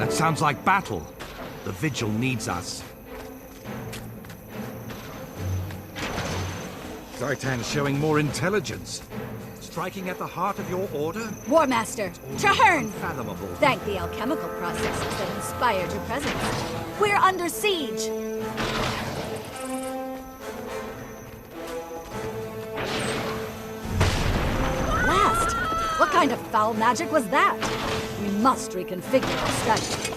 That sounds like battle. The Vigil needs us. Zaitan's showing more intelligence. Striking at the heart of your order? War Master, Traherne! Unfathomable. Thank the alchemical processes that inspired your presence. We're under siege! Blast! What kind of foul magic was that? We must reconfigure our strategy.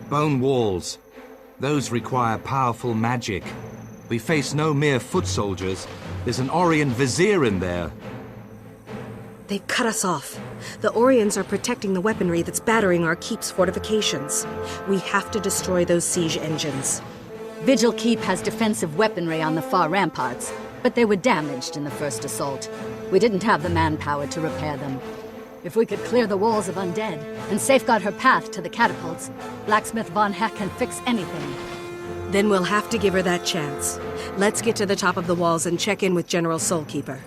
Bone walls. Those require powerful magic. We face no mere foot soldiers. There's an Orion vizier in there. They've cut us off. The Orions are protecting the weaponry that's battering our keep's fortifications. We have to destroy those siege engines. Vigil Keep has defensive weaponry on the far ramparts, but they were damaged in the first assault. We didn't have the manpower to repair them. If we could clear the walls of undead and safeguard her path to the catapults, Blacksmith Von Heck can fix anything. Then we'll have to give her that chance. Let's get to the top of the walls and check in with General Soulkeeper.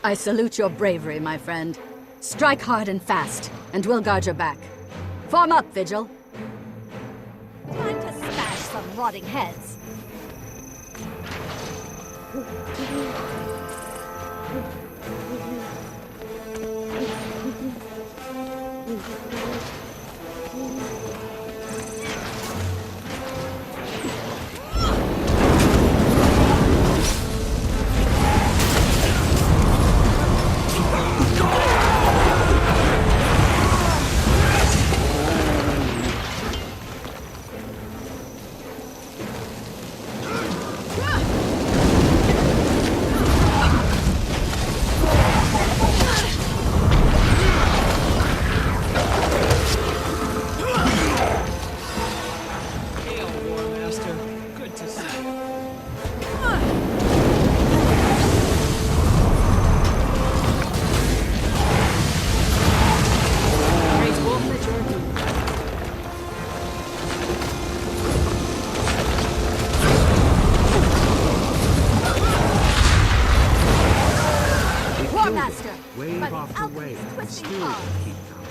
I salute your bravery, my friend. Strike hard and fast, and we'll guard your back. Form up, Vigil. Time to smash some rotting heads. Wave after wave, and still keep coming.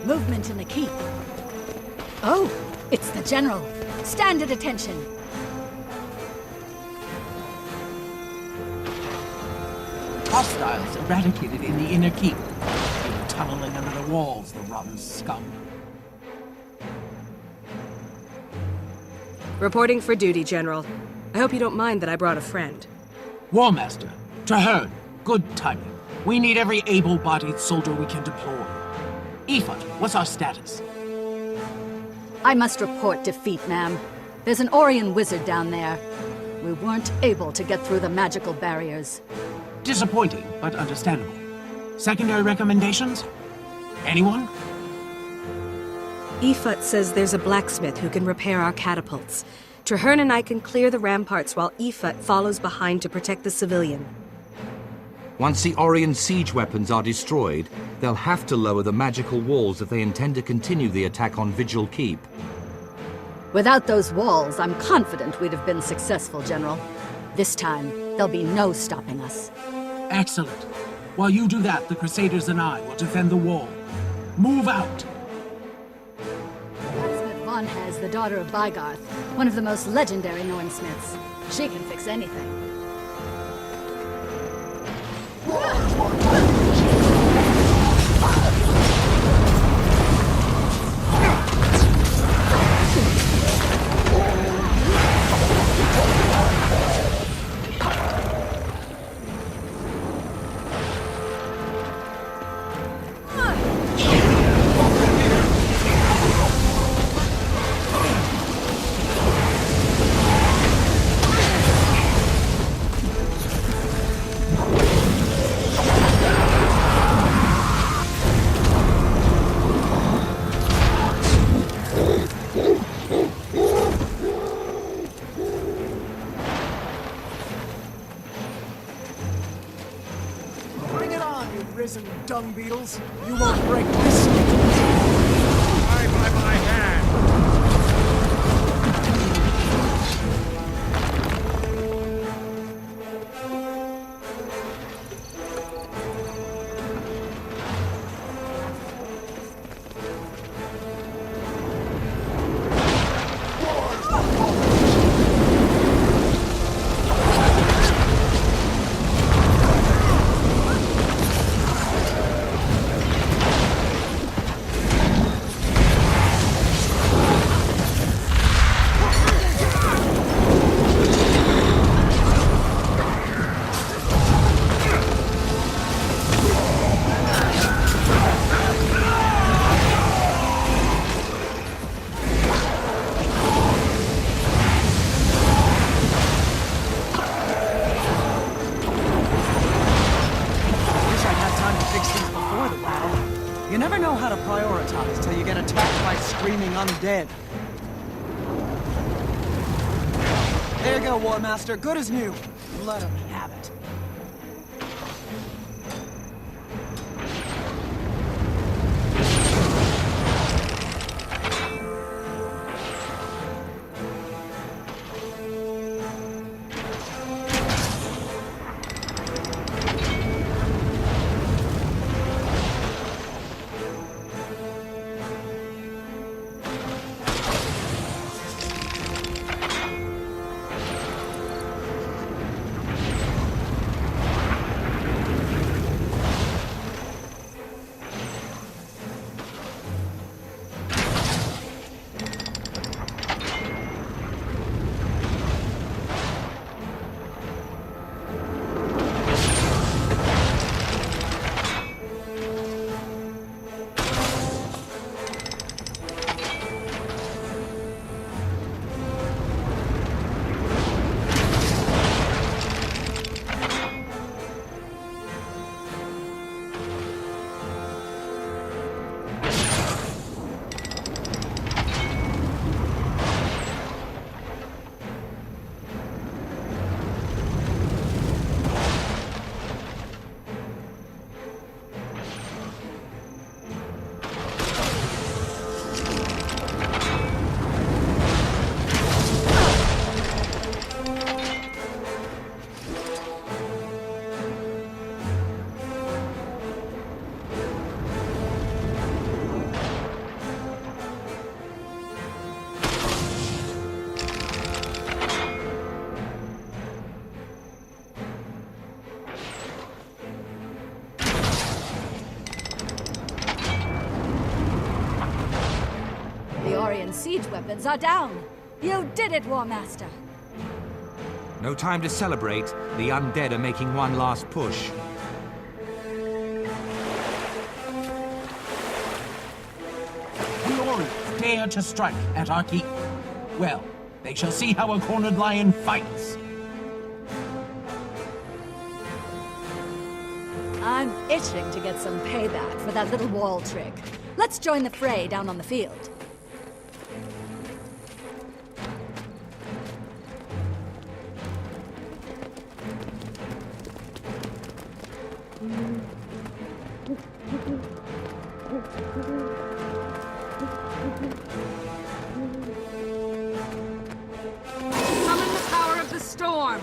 Movement in the keep. Oh, it's the General. Stand at attention. Hostiles eradicated in the inner keep. Been tunneling under the walls, the rotten scum. Reporting for duty, General. I hope you don't mind that I brought a friend. War Master, Traherne, good timing. We need every able-bodied soldier we can deploy. Ifat, what's our status? I must report defeat, ma'am. There's an Orion wizard down there. We weren't able to get through the magical barriers. Disappointing, but understandable. Secondary recommendations? Anyone? Ifat says there's a blacksmith who can repair our catapults. Traherne and I can clear the ramparts while Ifat follows behind to protect the civilian. Once the Orion siege weapons are destroyed, they'll have to lower the magical walls if they intend to continue the attack on Vigil Keep. Without those walls, I'm confident we'd have been successful, General. This time, there'll be no stopping us. Excellent. While you do that, the Crusaders and I will defend the wall. Move out! Blacksmith Von is the daughter of Bygarth, one of the most legendary Norn smiths. She can fix anything. risen dung beetles. You won't break this. Bye by my hand. You never know how to prioritize till you get attacked by screaming undead. There you go, War Master. Good as new. Let him have it. Siege weapons are down! You did it, War Master! No time to celebrate. The undead are making one last push. The Orient dare to strike at our keep. Well, they shall see how a cornered lion fights. I'm itching to get some payback for that little wall trick. Let's join the fray down on the field. Summon the power of the storm!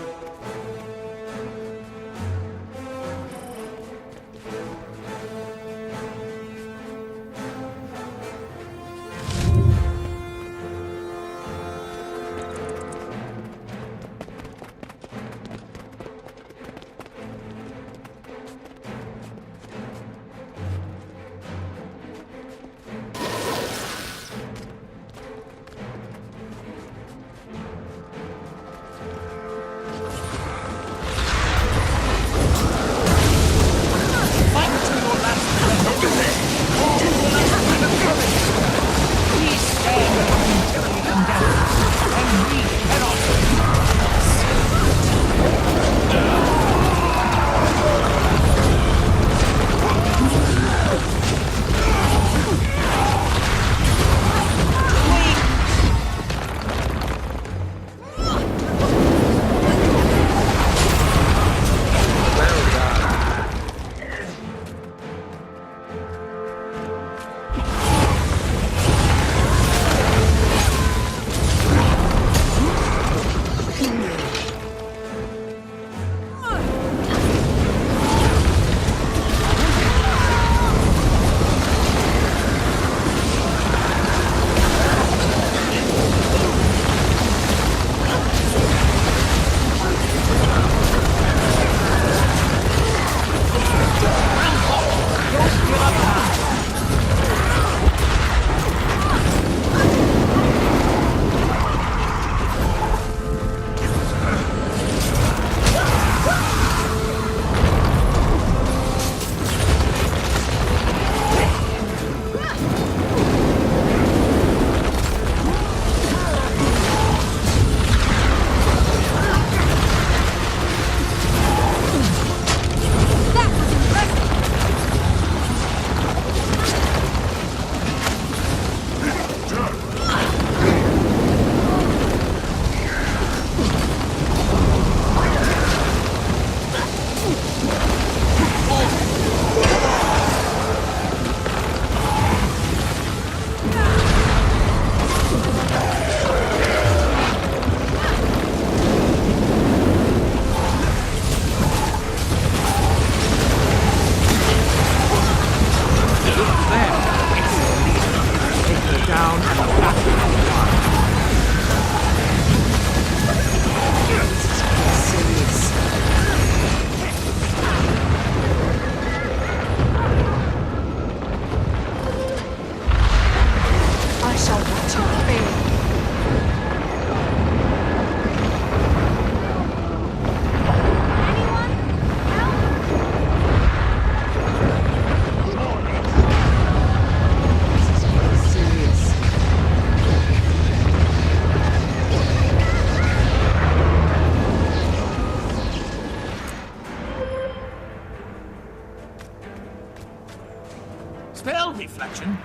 Spell reflection?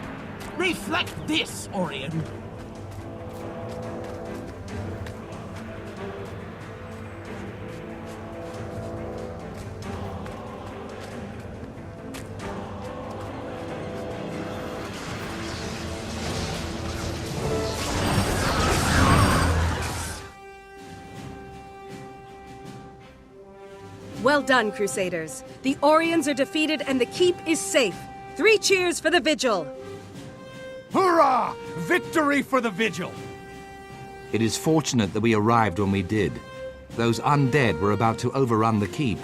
Reflect this, Orion. Well done, Crusaders. The Orions are defeated and the keep is safe. 3 cheers for the Vigil! Hurrah! Victory for the Vigil! It is fortunate that we arrived when we did. Those undead were about to overrun the keep.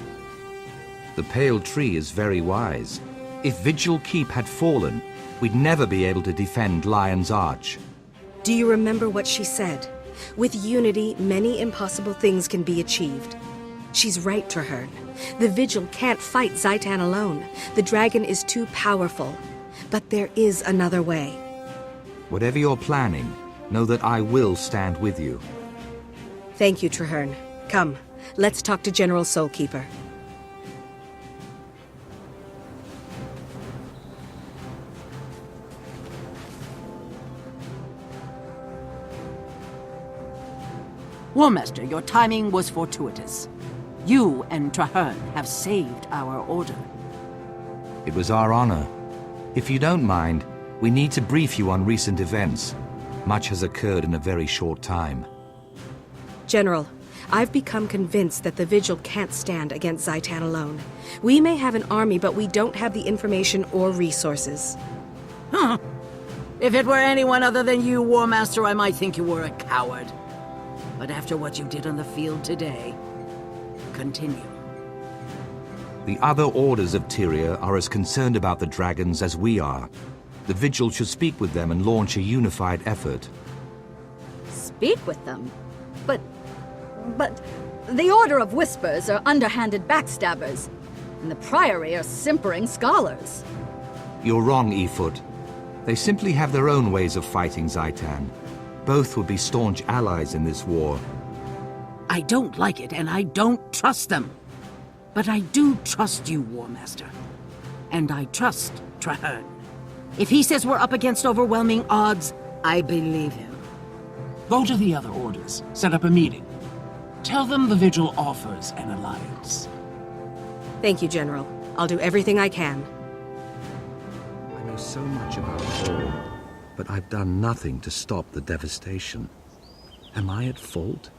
The Pale Tree is very wise. If Vigil Keep had fallen, we'd never be able to defend Lion's Arch. Do you remember what she said? With unity, many impossible things can be achieved. She's right, Traherne. The Vigil can't fight Zaitan alone. The dragon is too powerful. But there is another way. Whatever you're planning, know that I will stand with you. Thank you, Traherne. Come, let's talk to General Soulkeeper. War Master, your timing was fortuitous. You and Traherne have saved our order. It was our honor. If you don't mind, we need to brief you on recent events. Much has occurred in a very short time. General, I've become convinced that the Vigil can't stand against Zaitan alone. We may have an army, but we don't have the information or resources. Huh. If it were anyone other than you, War Master, I might think you were a coward. But after what you did on the field today, continue. The other orders of Tyria are as concerned about the dragons as we are. The Vigil should speak with them and launch a unified effort. Speak with them? But the Order of Whispers are underhanded backstabbers, and the Priory are simpering scholars. You're wrong, Efoot. They simply have their own ways of fighting Zaitan. Both would be staunch allies in this war. I don't like it, and I don't trust them. But I do trust you, War Master. And I trust Traherne. If he says we're up against overwhelming odds, I believe him. Go to the other orders. Set up a meeting. Tell them the Vigil offers an alliance. Thank you, General. I'll do everything I can. I know so much about Thor, but I've done nothing to stop the devastation. Am I at fault?